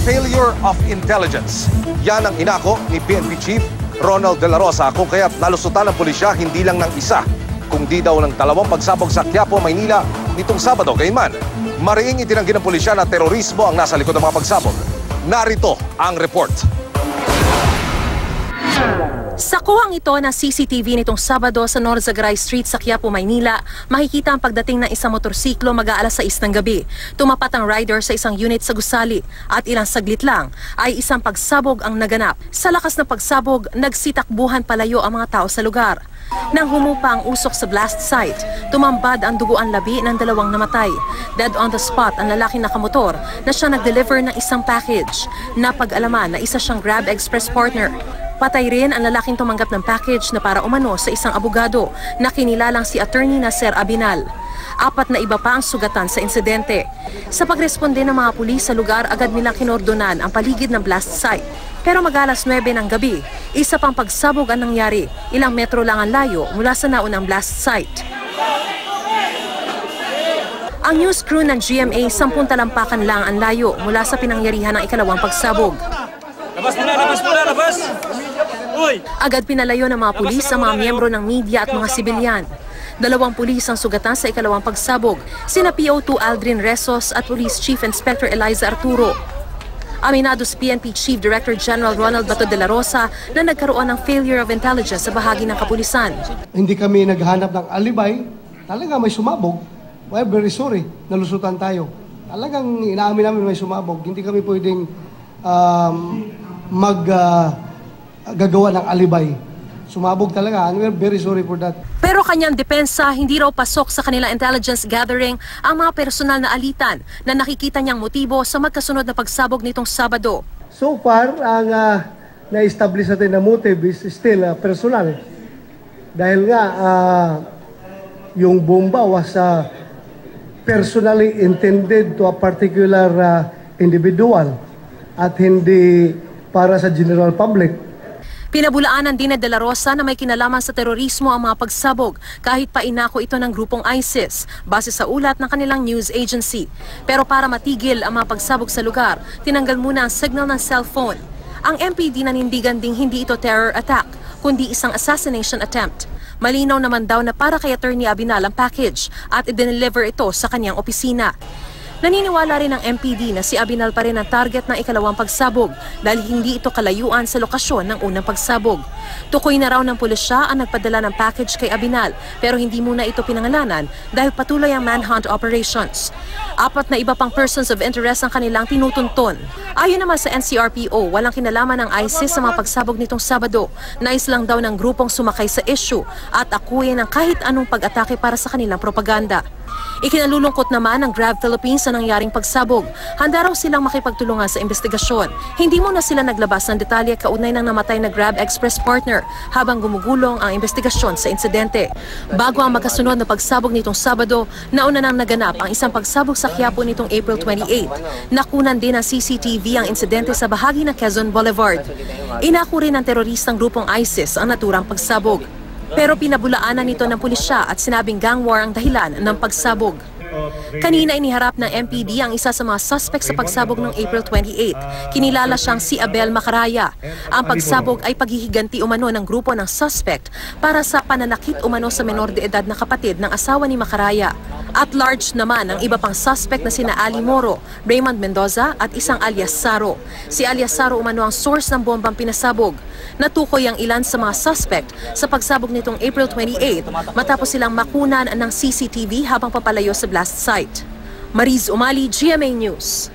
failure of intelligence. Yan ang inako ni PNP Chief Ronald De La Rosa kung kaya't nalusutan ng pulisya hindi lang ng isa, kundi daw ng dalawang pagsabog sa Quiapo, Maynila nitong Sabado gayunman. Mariing itinanggi ng pulisya na terorismo ang nasa likod ng mga pagsabog. Narito ang report. Sa kuhang ito na CCTV nitong Sabado sa Norzagaray Street sa Quiapo, Maynila, makikita ang pagdating ng isang motorsiklo mag-aalas 6 ng gabi. Tumapat ang rider sa isang unit sa gusali at ilang saglit lang ay isang pagsabog ang naganap. Sa lakas ng pagsabog, nagsitakbuhan palayo ang mga tao sa lugar. Nang humupa ang usok sa blast site, tumambad ang duguan labi ng dalawang namatay. Dead on the spot ang lalaking nakamotor na siya nag-deliver ng isang package. Napag-alaman na isa siyang Grab Express partner. Patay rin ang lalaking tumanggap ng package na para umano sa isang abogado na kinilalang si Attorney Nasser Abinal. 4 na iba pa ang sugatan sa insidente. Sa pagresponde ng mga pulis sa lugar, agad nilang kinordonan ang paligid ng blast site. Pero mag-alas 9 ng gabi, isa pang pagsabog ang nangyari. Ilang metro lang ang layo mula sa naunang blast site. Ang news crew ng GMA 10 talampakan lang ang layo mula sa pinangyarihan ng ikalawang pagsabog. Labas muna, labas muna, labas! Uy! Agad pinalayo ng mga pulis ang mga miyembro ng media at mga sibilyan. 2 pulis ang sugatan sa ikalawang pagsabog, sina PO2 Aldrin Resos at Police Chief Inspector Eliza Arturo. Aminado si PNP Chief Director General Ronald Bato de la Rosa na nagkaroon ng failure of intelligence sa bahagi ng kapulisan. Hindi kami naghahanap ng alibay, talaga may sumabog. We're very sorry, nalusutan tayo. Talagang inaamin namin may sumabog. Hindi kami pwedeng gagawa ng alibay. Sumabog talaga and we're very sorry for that. Pero kanyang depensa, hindi raw pasok sa kanilang intelligence gathering ang mga personal na alitan na nakikita niyang motibo sa magkasunod na pagsabog nitong Sabado. So far, ang na-establish natin na motive is still personal. Dahil nga, yung bomba was personally intended to a particular individual at hindi para sa general public. Pinabulaanan din ni De La Rosa na may kinalaman sa terorismo ang mga pagsabog kahit pa inako ito ng grupong ISIS base sa ulat ng kanilang news agency. Pero para matigil ang mga pagsabog sa lugar, tinanggal muna ang signal ng cellphone. Ang MPD nanindigan ding hindi ito terror attack, kundi isang assassination attempt. Malinaw naman daw na para kay Attorney Abinal ang package at i-deliver ito sa kanyang opisina. Naniniwala rin ng MPD na si Abinal pa rin ang target ng ikalawang pagsabog dahil hindi ito kalayuan sa lokasyon ng unang pagsabog. Tukoy na raw ng pulisya ang nagpadala ng package kay Abinal pero hindi muna ito pinangalanan dahil patuloy ang manhunt operations. 4 na iba pang persons of interest ang kanilang tinutuntun. Ayon naman sa NCRPO, walang kinalaman ng ISIS sa mga pagsabog nitong Sabado. Nais lang daw ng grupong sumakay sa issue at akuyin ang kahit anong pag-atake para sa kanilang propaganda. Ikinalulungkot naman ng Grab Philippines sa nangyaring pagsabog. Handa raw silang makipagtulungan sa investigasyon. Hindi muna sila naglabas ng detalye kaugnay ng namatay na Grab Express partner habang gumugulong ang investigasyon sa insidente. Bago ang magkasunod na pagsabog nitong Sabado, nauna nang naganap ang isang pagsabog sa Quiapo nitong April 28. Nakunan din ng CCTV ang insidente sa bahagi ng Quezon Boulevard. Inako rin ng teroristang grupong ISIS ang naturang pagsabog. Pero pinabulaanan nito ng pulisya at sinabing gang war ang dahilan ng pagsabog. Kanina iniharap ng MPD ang isa sa mga suspect sa pagsabog noong April 28. Kinilala siyang si Abel Macaraya. Ang pagsabog ay paghihiganti umano ng grupo ng suspect para sa pananakit umano sa menor de edad na kapatid ng asawa ni Macaraya. At large naman ang iba pang suspect na sina Ali Moro, Raymond Mendoza at isang alias Saro. Si alias Saro umano ang source ng bombang pinasabog. Natukoy ang ilan sa mga suspect sa pagsabog nitong April 28 matapos silang makunan ng CCTV habang papalayo sa blast site. Mariz Umali, GMA News.